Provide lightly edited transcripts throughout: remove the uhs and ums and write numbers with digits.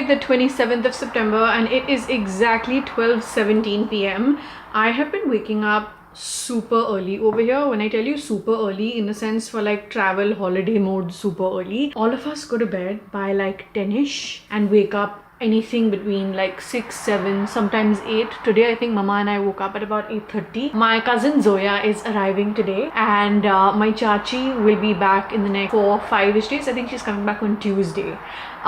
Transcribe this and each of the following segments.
the 27th of September and it is exactly 12:17 p.m. I have been waking up super early over here. When I tell you super early, in a sense for like travel holiday mode, super early. All of us go to bed by like 10ish and wake up anything between like 6, 7, sometimes 8. Today I think Mama and I woke up at about 8:30. My cousin Zoya is arriving today and my Chachi will be back in the next 4, 5ish days. I think she's coming back on Tuesday.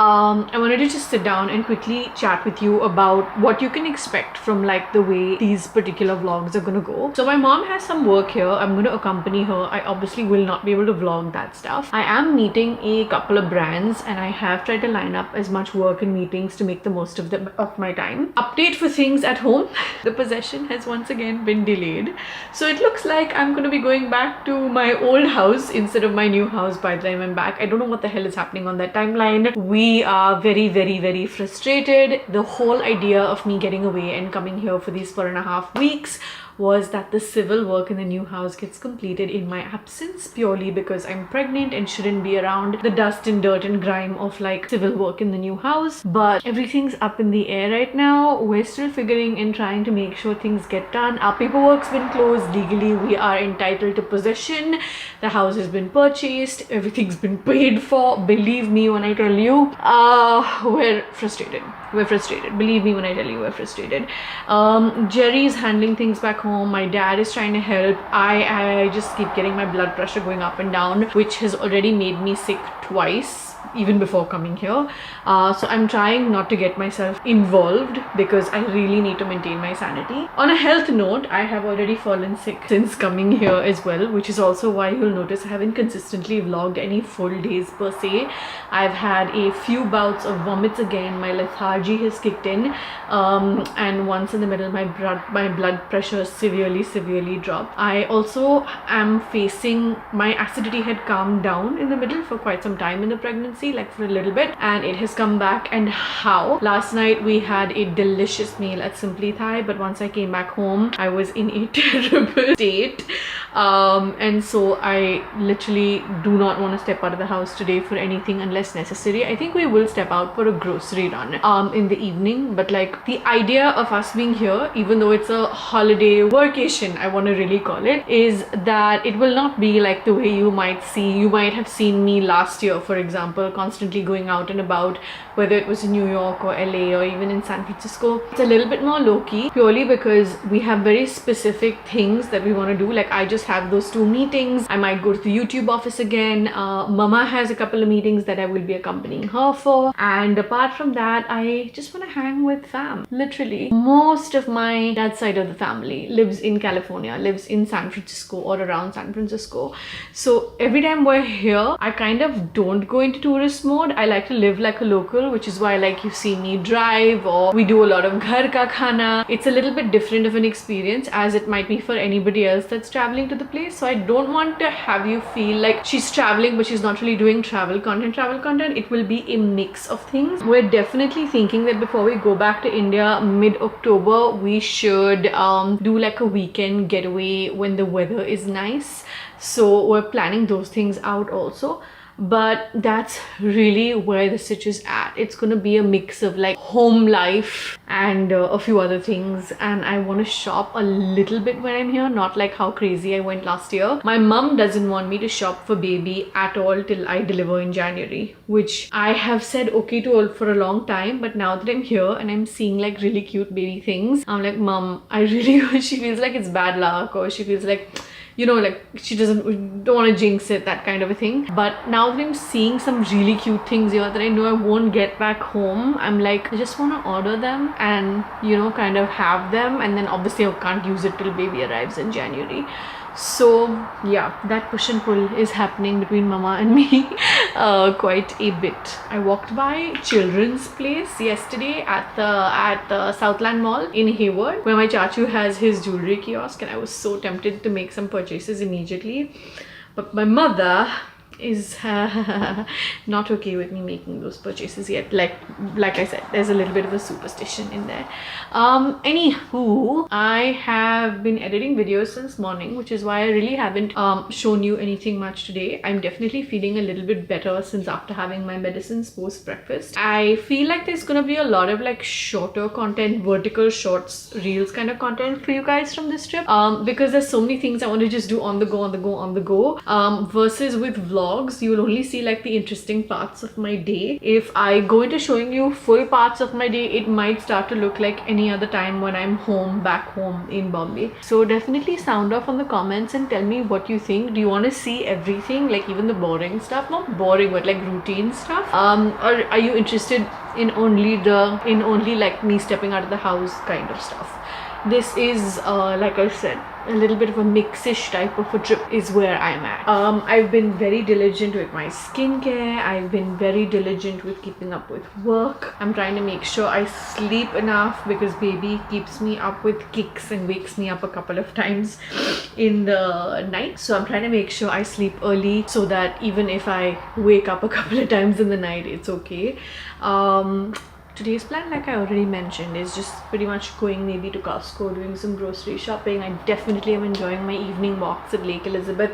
I wanted to just sit down and quickly chat with you about what you can expect from like the way these particular vlogs are gonna go. So my mom has some work here. I'm gonna accompany her. I obviously will not be able to vlog that stuff. I am meeting a couple of brands and I have tried to line up as much work and meetings to make the most of my time. Update for things at home. The possession has once again been delayed. So it looks like I'm gonna be going back to my old house instead of my new house by the time I'm back. I don't know what the hell is happening on that timeline. We are very frustrated. The whole idea of me getting away and coming here for these 4.5 weeks was that the civil work in the new house gets completed in my absence, purely because I'm pregnant and shouldn't be around the dust and dirt and grime of like civil work in the new house. But everything's up in the air right now. We're still figuring and trying to make sure things get done. Our paperwork's been closed. Legally we are entitled to possession. The house has been purchased. Everything's been paid for. Believe me when I tell you, we're frustrated. Believe me when I tell you, we're frustrated. Jerry's handling things back home. My dad is trying to help. I just keep getting my blood pressure going up and down, which has already made me sick twice even before coming here. So I'm trying not to get myself involved because I really need to maintain my sanity. On a health note, I have already fallen sick since coming here as well, which is also why you'll notice I haven't consistently vlogged any full days per se. I've had a few bouts of vomits again. My lethargy has kicked in, and once in the middle my blood pressure severely dropped. I also am facing, my acidity had calmed down in the middle for quite some time in the pregnancy, like for a little bit, and it has come back. And how? Last night we had a delicious meal at Simply Thai, but once I came back home I was in a terrible state, and so I literally do not want to step out of the house today for anything unless necessary. I think we will step out for a grocery run in the evening, but like the idea of us being here, even though it's a holiday workation, I want to really call it, is that it will not be like the way you might have seen me last year, for example, constantly going out and about, whether it was in New York or LA or even in San Francisco. It's a little bit more low-key, purely because we have very specific things that we want to do. Like I just have those 2 meetings. I might go to the YouTube office again. Mama has a couple of meetings that I will be accompanying her for, and apart from that I just want to hang with fam. Literally most of my dad's side of the family lives in California, lives in San Francisco or around San Francisco. So every time we're here I kind of don't go into tourist mode. I like to live like a local, which is why like you see me drive, or we do a lot of ghar ka khana. It's a little bit different of an experience as it might be for anybody else that's traveling to the place. So I don't want to have you feel like she's traveling but she's not really doing travel content. It will be a mix of things. We're definitely thinking that before we go back to India mid-October we should do like a weekend getaway when the weather is nice. So we're planning those things out also. But that's really where the stitch is at. It's gonna be a mix of like home life and a few other things, and I want to shop a little bit when I'm here, not like how crazy I went last year. My mum doesn't want me to shop for baby at all till I deliver in January, which I have said okay to for a long time, but now that I'm here and I'm seeing like really cute baby things, I'm like, Mum, I really she feels like it's bad luck, or she feels like, you know, like she don't want to jinx it, that kind of a thing. But now that I'm seeing some really cute things here that I know I won't get back home, I'm like, I just want to order them and, you know, kind of have them, and then obviously I can't use it till baby arrives in January. So yeah, that push and pull is happening between Mama and me quite a bit. I walked by Children's Place yesterday at the Southland Mall in Hayward, where my Chachu has his jewelry kiosk, and I was so tempted to make some purchases immediately. But my mother is not okay with me making those purchases yet. Like I said, there's a little bit of a superstition in there. Anywho, I have been editing videos since morning, which is why I really haven't shown you anything much today. I'm definitely feeling a little bit better since after having my medicines post breakfast. I feel like there's gonna be a lot of like shorter content, vertical shorts, reels kind of content for you guys from this trip, because there's so many things I want to just do on the go. Versus with vlogs, you will only see like the interesting parts of my day. If I go into showing you full parts of my day, it might start to look like any other time when I'm back home in Bombay. So definitely sound off on the comments and tell me what you think. Do you want to see everything, like even the boring stuff? Not boring, but like routine stuff. Or are you interested in only like me stepping out of the house kind of stuff? This is like I said, a little bit of a mix-ish type of a trip is where I'm at. I've been very diligent with my skincare. I've been very diligent with keeping up with work. I'm trying to make sure I sleep enough because baby keeps me up with kicks and wakes me up a couple of times in the night. So I'm trying to make sure I sleep early so that even if I wake up a couple of times in the night, it's okay. Today's plan, like I already mentioned, is just pretty much going maybe to Costco, doing some grocery shopping. I definitely am enjoying my evening walks at Lake Elizabeth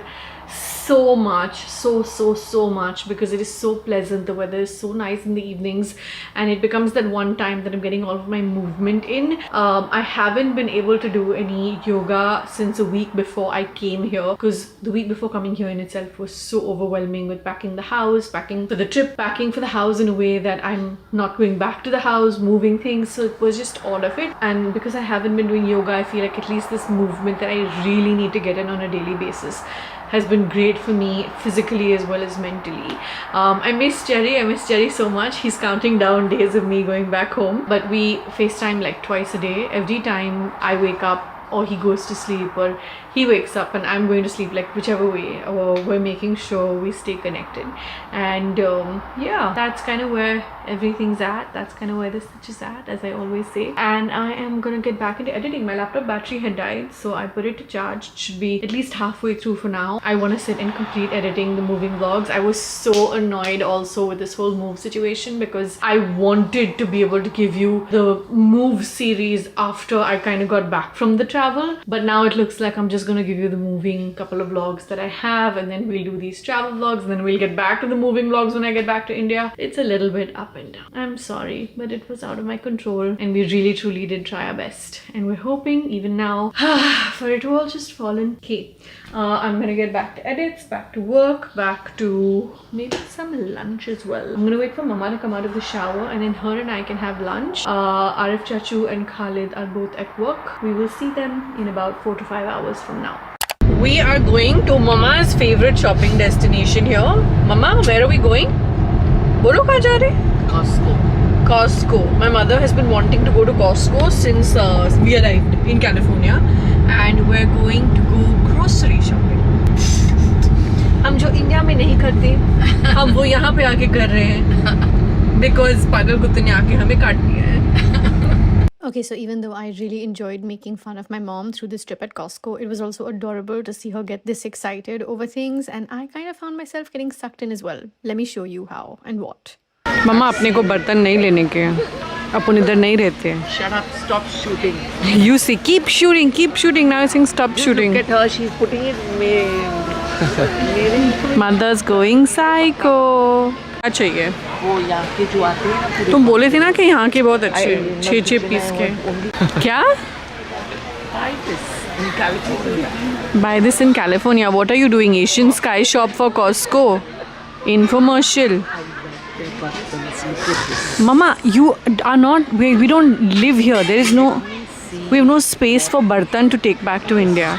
so much, so much, because it is so pleasant. The weather is so nice in the evenings and it becomes that one time that I'm getting all of my movement in. I haven't been able to do any yoga since a week before I came here, because the week before coming here in itself was so overwhelming with packing the house, packing for the trip, packing for the house in a way that I'm not going back to the house, moving things. So it was just all of it. And because I haven't been doing yoga, I feel like at least this movement that I really need to get in on a daily basis has been great for me physically as well as mentally. I miss Jerry so much. He's counting down days of me going back home, but we FaceTime like twice a day. Every time I wake up or he goes to sleep or he wakes up and I'm going to sleep, like whichever way, or we're making sure we stay connected. And yeah, that's kind of where everything's at. That's kind of where the stitch is at, as I always say. And I am gonna get back into editing. My laptop battery had died, so I put it to charge. It should be at least halfway through for now. I want to sit and complete editing the moving vlogs. I was so annoyed also with this whole move situation because I wanted to be able to give you the move series after I kind of got back from the travel, but now it looks like I'm just gonna give you the moving couple of vlogs that I have, and then we'll do these travel vlogs, and then we'll get back to the moving vlogs when I get back to India. It's a little bit up and down. I'm sorry, but it was out of my control and we really truly did try our best, and we're hoping even now for it to all just fall in. Okay, I'm gonna get back to edits, back to work, back to maybe some lunch as well. I'm gonna wait for Mama to come out of the shower and then her and I can have lunch. Arif Chachu and Khalid are both at work. We will see them in about 4 to 5 hours from now. We are going to Mama's favorite shopping destination here. Mama, where are we going? Bolo kahan ja rahe? Costco. My mother has been wanting to go to Costco since we arrived in California, and we're going to go grocery shopping. हम जो India में नहीं करते हम वो यहाँ पे आके कर रहे हैं because पागल कुत्ते ने आके हमें काट दिया है. Okay, so even though I really enjoyed making fun of my mom through this trip at Costco, it was also adorable to see her get this excited over things, and I kind of found myself getting sucked in as well. Let me show you how and what. Mama, अपने को बर्तन नहीं लेने के, अपन इधर नहीं रहते. Shut up, stop shooting. You see, keep shooting. Now you're saying stop shooting. Look at her, she's putting it Mother's going psycho. क्या चाहिए? वो यहाँ के जो आते हैं ना, तुम बोले थे ना कि यहाँ के बहुत अच्छे 6 पीस के. क्या? Buy this in California. What are you doing? Asian Sky shop for Costco. Infomercial. Mama, you are not. We don't live here. There is no. We have no space for bartan to take back to India.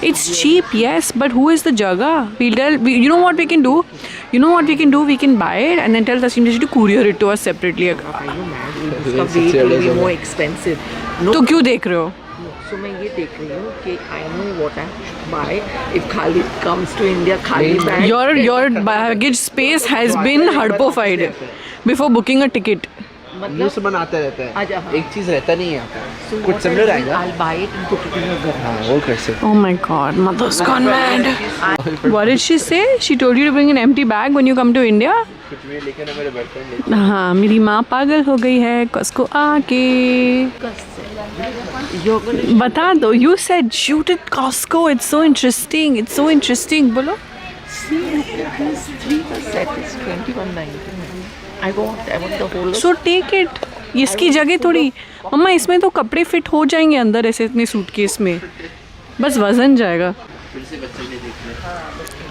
It's cheap, yes, but who is the jaga? You know what we can do? We can buy it and then tell Tasneem to courier it to us separately. Are you mad? It will be more expensive. No. तो क्यों देख रहे हो? So मैं ये देख रही हूँ कि I know what I should buy if Khalid comes to India. Khalid bag. Your baggage space has been hardpofied before booking a ticket. मतलब सामान आता रहता आजा, है, हाँ। एक चीज रहता नहीं है यहाँ पे। कुछ what सिमिलर I'll do, आएगा। I'll buy it and put it in your garage. हाँ वो कैसे? Oh my god, mother's gone mad. What did she say? She told you to bring an empty bag when you come to India? कुछ भी लेके ना मेरे बर्तन हाँ, मेरी माँ पागल हो गई है Costco आके। You're gonna बता दो, you said shoot at Costco. It's so interesting. It's so interesting. बोलो. see, look at this 3 set is 21.99. I want the whole. So take it. इसकी जगह थोड़ी मम्मा इसमें तो कपड़े फिट हो जाएंगे अंदर ऐसे इतने सूटकेस में, बस वजन जाएगा। फिर से बच्चे के लिए देख ले,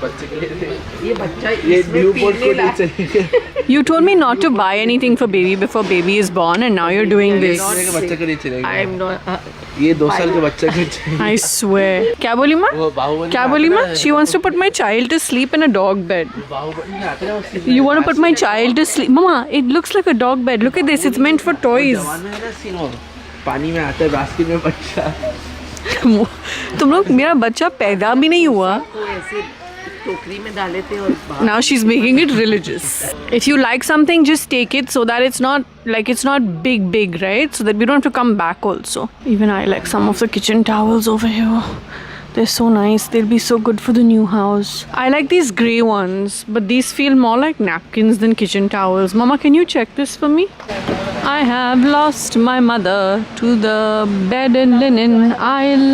बच्चे के लिए ये बच्चा ये इसमें न्यू बोर्ड पीने को ले चलेंगे। You told me not to buy anything for baby before baby is born and now you're doing this. बच्चे के लिए चलेगा। I'm not. ये 2 साल के बच्चे के चाहिए। I swear. क्या बोली माँ? वो बाहुबली क्या बोली माँ? She wants to put my child to sleep in a dog bed. Baahubali में आते ना उसकी। You want to put my child to sleep? Mama, it looks like a dog bed. Look at this. It's meant for toys. जवान में है ना scene, वो पानी में आता है बास्केट में बच्चा। तुम लोग, मेरा बच्चा पैदा भी नहीं हुआ। को ऐसे टोकरी में डाले थे और बाहर. Now she's making it religious. If you like something, just take it so that it's not big, right? So that we don't have to come back also. Even I like some of the kitchen towels over here. They're so nice. They'll be so good for the new house. I like these grey ones, but these feel more like napkins than kitchen towels. Mama, can you check this for me? I have lost my mother to the bed and linen aisle.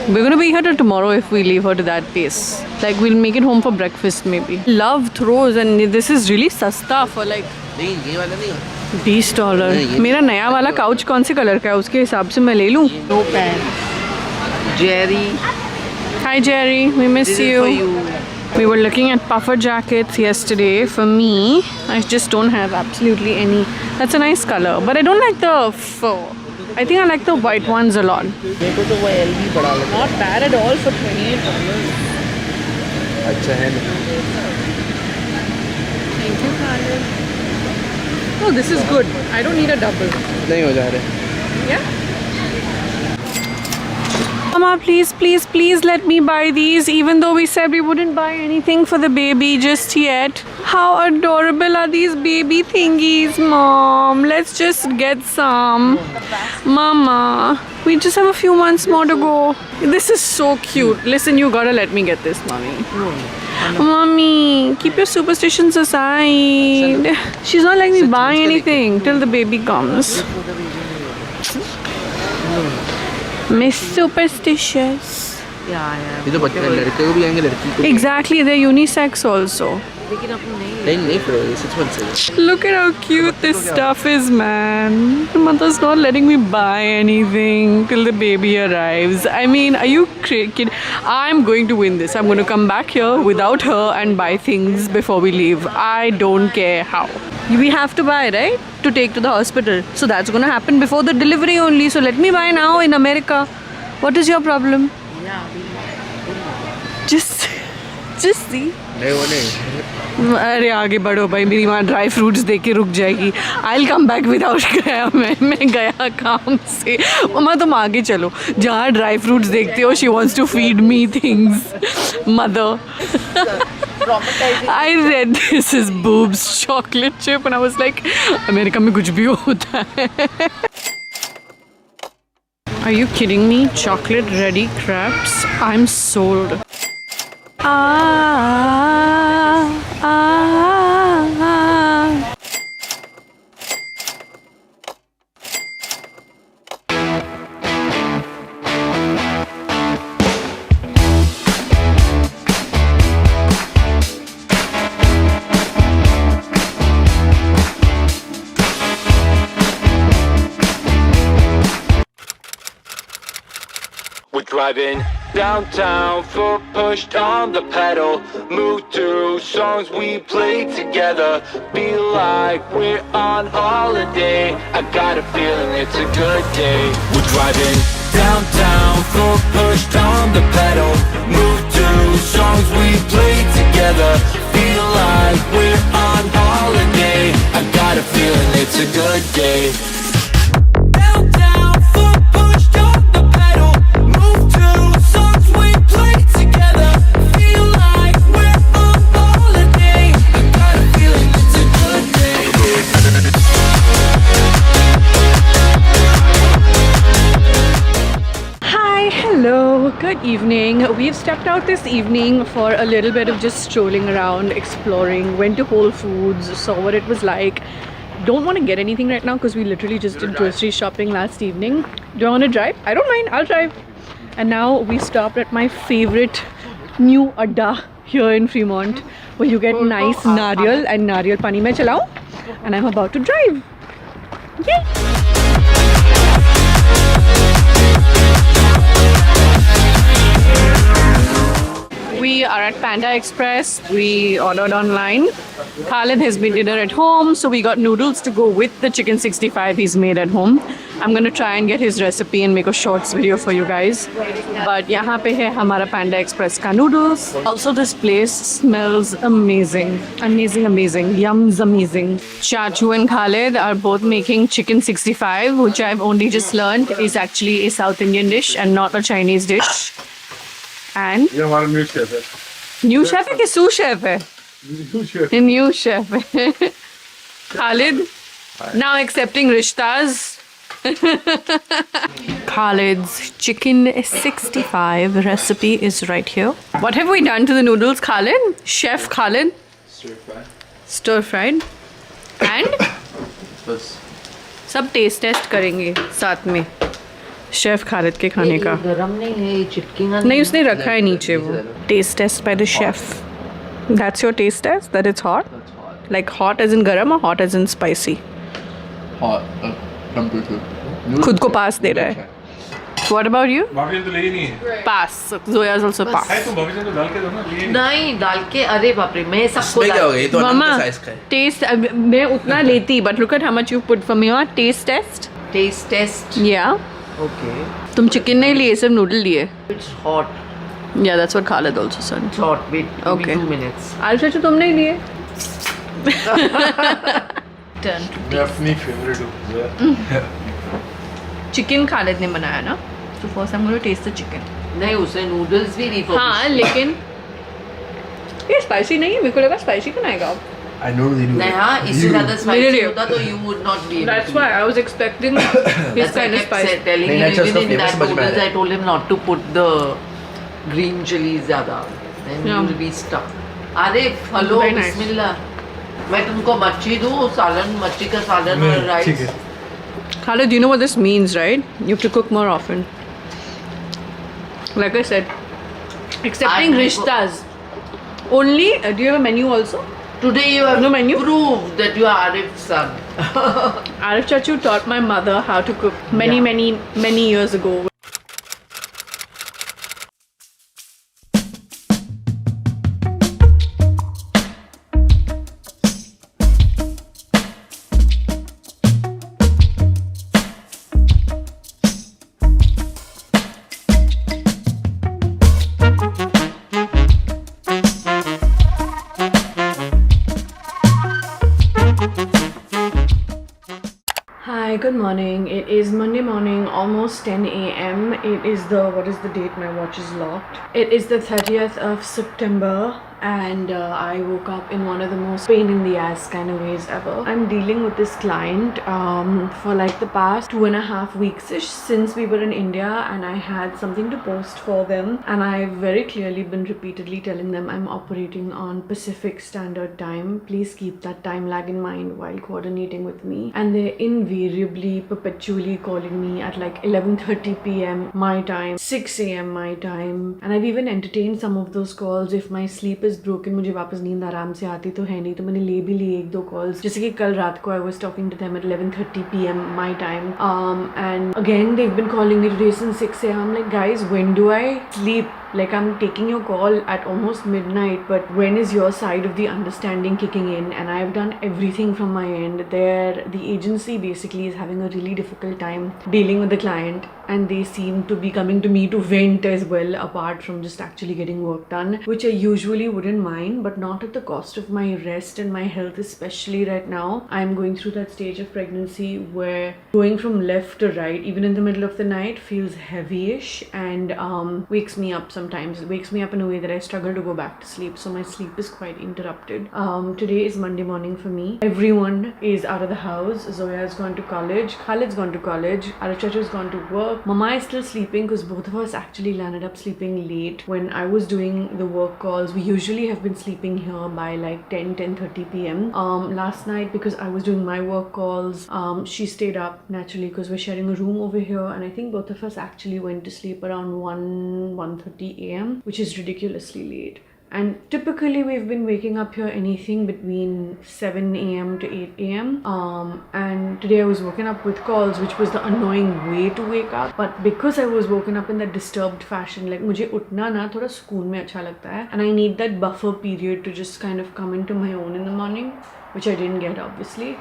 We're gonna be here till tomorrow if we leave her to that pace. Like we'll make it home for breakfast maybe. Love throws, and this is really sasta for like नहीं ये वाला नहीं है। $20. मेरा नया वाला couch कौन से कलर का है उसके हिसाब से मैं ले लूँ। No pan. Jerry. Hi Jerry, we miss This is you. for you. We were looking at puffer jackets yesterday. For me, I just don't have absolutely any. That's a nice color, but I don't like the fur. I think I like the white ones a lot. मेरे को तो वो L भी बड़ा लगा. Not bad at all for $28. अच्छा है ना। Thank you, Khalid. Oh, this is good. I don't need a double. नहीं हो जा रहे। Yeah? Mama, please let me buy these, even though we said we wouldn't buy anything for the baby just yet. How adorable are these baby thingies, Mom? Let's just get some. Mama, we just have a few months more to go. This is so cute. Listen, you gotta let me get this, Mommy. Mommy, keep your superstitions aside. She's not letting me buy anything till the baby comes. Miss Superstitious. Yeah. ये तो बच्चे लड़के को भी आएंगे लड़की को। Exactly, they're unisex also. लेकिन अपन नहीं. नहीं फिर 6 months से। Look at how cute this stuff is, man. Mother's not letting me buy anything till the baby arrives. I mean, are you kidding? I'm going to win this. I'm going to come back here without her and buy things before we leave. I don't care how. We have to buy, right? To take to the hospital. So that's going to happen before the delivery only. So let me buy now in America. What is your problem? Yeah. Just see. नहीं वो नहीं। अरे आगे बढ़ो भाई, मेरी माँ dry fruits दे के रुक जाएगी। I'll come back without गया मैं गया काम से। मम्मा तुम आगे चलो, जहाँ ड्राई फ्रूट्स देखते हो she wants to feed me things. Mother. I read this is boobs chocolate chip and I was like, America में कुछ भी होता है। Are you kidding me? Chocolate ready crepes? I'm sold. We're driving downtown, foot pushed on the pedal. Move through songs we played together. Feel like we're on holiday. I got a feeling it's a good day. We're driving downtown, foot pushed on the pedal. Move through songs we played together. Feel like we're on holiday. I got a feeling it's a good day. Good evening. We've stepped out this evening for a little bit of just strolling around, exploring, went to Whole Foods, saw what it was like. Don't want to get anything right now because we literally just did grocery shopping last evening. Do I want to drive? I don't mind, I'll drive. And now we stopped at my favorite new adda here in Fremont, where you get nice nariyal and nariyal pani mein chalao. And I'm about to drive. Yay! We are at Panda Express. We ordered online. Khalid has made dinner at home, so we got noodles to go with the chicken 65 he's made at home. I'm gonna try and get his recipe and make a shorts video for you guys. But yahan pe hai hamara Panda Express ka noodles. Also, this place smells amazing. Amazing, amazing. Yums amazing. Chachu and Khalid are both making chicken 65, which I've only just learned is actually a South Indian dish and not a Chinese dish. And ये हमारा new chef है. new chef है कि sous chef है? New chef. New chef है. Khalid, now accepting rishtas. Khalid's chicken 65 recipe is right here. What have we done to the noodles, Khalid? Chef Khalid? Stir fry. Stir fried. And बस. सब test test करेंगे साथ में chef Khalid के खाने का. गरम नहीं है, ये चिपकेगा नहीं, उसने रखा है नीचे वो. Taste test by the chef. That's your taste test? That it's hot? That's hot. Like hot as in garam or hot as in spicy? Hot. Temperature. खुद को पास दे रहा है. What about you? भाभी तो ले ही नहीं है. Pass. Zoya is also pass. है तो भाभी से तो डाल के दो ना. लिए नहीं डाल के, अरे बाप रे, मैं सबको क्या हो गया? ये तो अनंत Mama, साइज का है. taste. मैं उतना लेती, but look at how much you put for me. Taste test. Test test. Yeah. Okay. तुम चिकन नहीं लिए, सिर्फ नूडल लिए. It's hot. Yeah, that's what Khalid also said. It's hot. Wait. Okay. 2 minutes. आलू तुम नहीं लिए. Turn to मैं अपनी फेवरेट हूँ. चिकन खालिद ने बनाया ना. So first I'm going to taste the chicken. नहीं, उसने नूडल्स भी नहीं. हाँ, लेकिन ये स्पाइसी नहीं है. मेरे को लगा स्पाइसी बनाएगा. I know they do. नहीं, हाँ, इससे ज़्यादा मेरे स्पाइसी लिए. होता तो you would not be able That's to. why I was expecting his kind of spice. Telling नहीं, him natural even stuff in flavor that समझ में आ noodles, रहा I है. told him not to put the green chilies ज़्यादा. Then Yeah. you will be stuck. Arif, hello, Very nice. बिस्मिल्लाह. मैं तुमको मच्छी दूँ, सालन, मच्छी का सालन और ठीक राइस. है. Khalid, you know what this means, right? You have to cook more often. Like I said, accepting I- rishtas. Only, do you have a menu also? Today you have No menu? proved that you are Arif's son. Arif Chachu taught my mother how to cook Yeah. many years ago. Hi, good morning. It is Monday morning, almost 10 a.m. It is what is the date? My watch is locked. It is the 30th of September, and I woke up in one of the most pain in the ass kind of ways ever. I'm dealing with this client for like the past 2.5 weeks-ish since we were in India, and I had something to post for them, and I've very clearly been repeatedly telling them I'm operating on Pacific Standard Time. Please keep that time lag in mind while coordinating with me. And they're invariably, perpetually calling me at like 11:30 p.m. my time, 6 a.m. my time, and I've even entertained some of those calls. If my sleep is broken, मुझे वापस नींद आराम से आती तो है नहीं, तो मैंने ले भी लिए 1-2 calls. जैसे कि कल रात को I was talking to them at 11:30 p.m. my time, and again they've been calling me today since 6 a.m. I'm like, guys, when do I sleep? Like, I'm taking your call at almost midnight, but when is your side of the understanding kicking in? And I've done everything from my end. The agency basically is having a really difficult time dealing with the client, and they seem to be coming to me to vent as well, apart from just actually getting work done, which I usually wouldn't mind, but not at the cost of my rest and my health, especially right now. I'm going through that stage of pregnancy where going from left to right, even in the middle of the night, feels heavyish and wakes me up sometimes. It wakes me up in a way that I struggle to go back to sleep. So my sleep is quite interrupted. Today is Monday morning for me. Everyone is out of the house. Zoya has gone to college. Khalid's gone to college. Arachachu's gone to work. Mama is still sleeping because both of us actually landed up sleeping late. When I was doing the work calls, we usually have been sleeping here by like 10:30 p.m. Last night, because I was doing my work calls, she stayed up naturally because we're sharing a room over here, and I think both of us actually went to sleep around 1:30 a.m., which is ridiculously late. And typically we've been waking up here anything between 7 a.m. to 8 a.m. And today I was woken up with calls, which was the annoying way to wake up. But because I was woken up in that disturbed fashion, like मुझे उठना ना थोड़ा सुकून में अच्छा लगता है, and I need that buffer period to just kind of come into my own in the morning, which I didn't get obviously.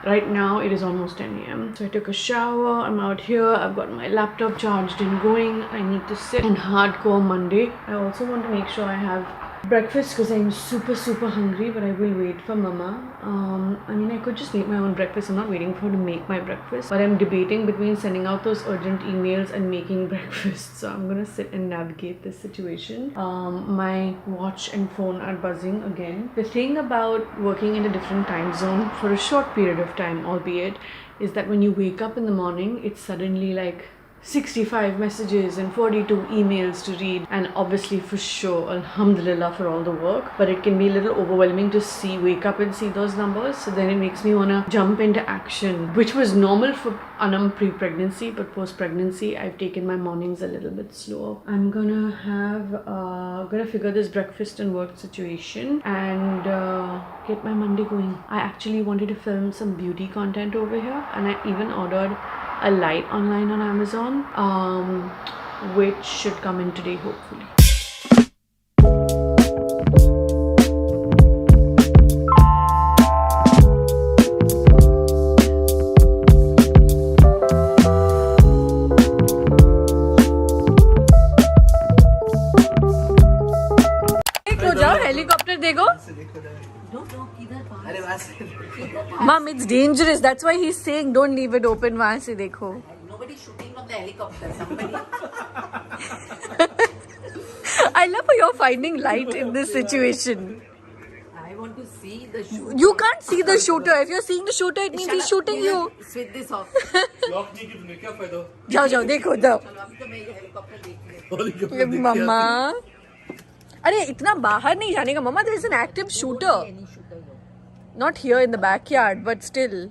Right now it is almost 10 a.m. So I took a shower, I'm out here, I've got my laptop charged and going. I need to sit in hardcore Monday. I also want to make sure I have breakfast because I'm super hungry, but I will wait for Mama. I mean, I could just make my own breakfast. I'm not waiting for her to make my breakfast, but I'm debating between sending out those urgent emails and making breakfast. So I'm gonna sit and navigate this situation. My watch and phone are buzzing again. The thing about working in a different time zone for a short period of time, albeit, is that when you wake up in the morning, it's suddenly like 65 messages and 42 emails to read, and obviously for sure alhamdulillah for all the work, but it can be a little overwhelming to wake up and see those numbers. So then it makes me want to jump into action, which was normal for Aanam pre-pregnancy, but post-pregnancy I've taken my mornings a little bit slower. I'm gonna figure this breakfast and work situation and get my Monday going. I actually wanted to film some beauty content over here, and I even ordered a light online on Amazon, which should come in today hopefully. Helicopter देखो. Mom, it's dangerous. That's why he's saying don't leave it open. वहाँ से देखो. Nobody's shooting from the helicopter. Somebody. I love how you're finding light in this situation. I want to see the shooter. You can't see the shooter. If you're seeing the shooter, it means he's shooting you. Switch this off. जाओ देखो दो. अभी तो मैं ये helicopter देख रही हूँ. मम्मा. अरे इतना बाहर नहीं जाने का मम्मा. There is an active shooter. Not here in the backyard, but still.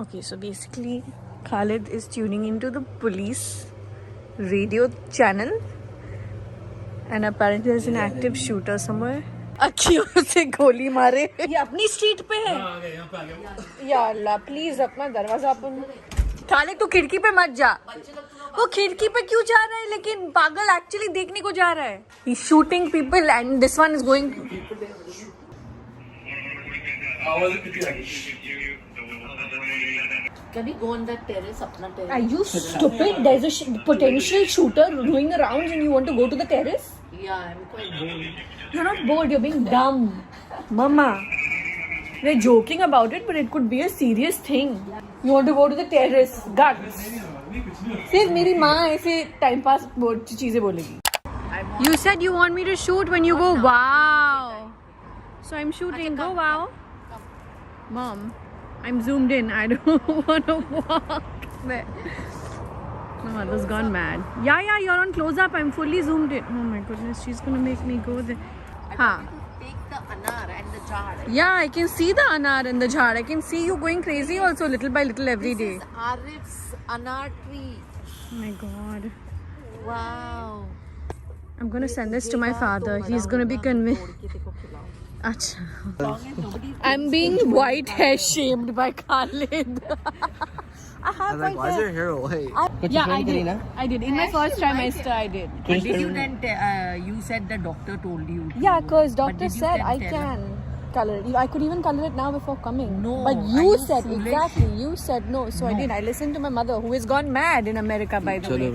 Okay, so basically Khalid is tuning into the police radio channel, and apparently there's an active shooter somewhere. अखियों से गोली मारे. ये अपनी स्ट्रीट पे है. या अल्लाह please अपना दरवाजा अपन. खालिद तू खिड़की पे मत जा. वो खिड़की पे क्यों जा रहा है, लेकिन पागल एक्चुअली देखने को जा रहा है. He's shooting people and this one is going. Can we go on that terrace? Apna terrace. Are you stupid? There's a potential shooter doing around and you want to go to the terrace? Yeah, I'm quite bored. You're not bored, you're being dumb. Mama, we're joking about it, but it could be a serious thing. You want to go to the terrace. Guts. सिर्फ मेरी माँ ऐसे time pass चीजें बोलेगी. You said you want me to shoot when you go wow. So I'm shooting. Go wow. Mom, I'm zoomed in. I don't want to walk there. My mother's gone mad. Yeah, you're on close up. I'm fully zoomed in. Oh my goodness, she's gonna make me go there. Take the anar and the jar. Yeah, I can see the anar and the jar. I can see you going crazy also little by little every day. This is Arif's anar tree. Oh my god. Wow. I'm gonna send this to my father. He's gonna be convinced. Achha. I'm being white hair shamed by Khalid. I have like, why is your hair white? Yeah, I did. I did. In my first trimester, I did. But did you then? You said the doctor told you. Yeah, because doctor did you said then I tell can color it. I could even color it now before coming. No, but are you you said foolish? exactly. You said no, so I did. I listened to my mother, who has gone mad in America, by the way.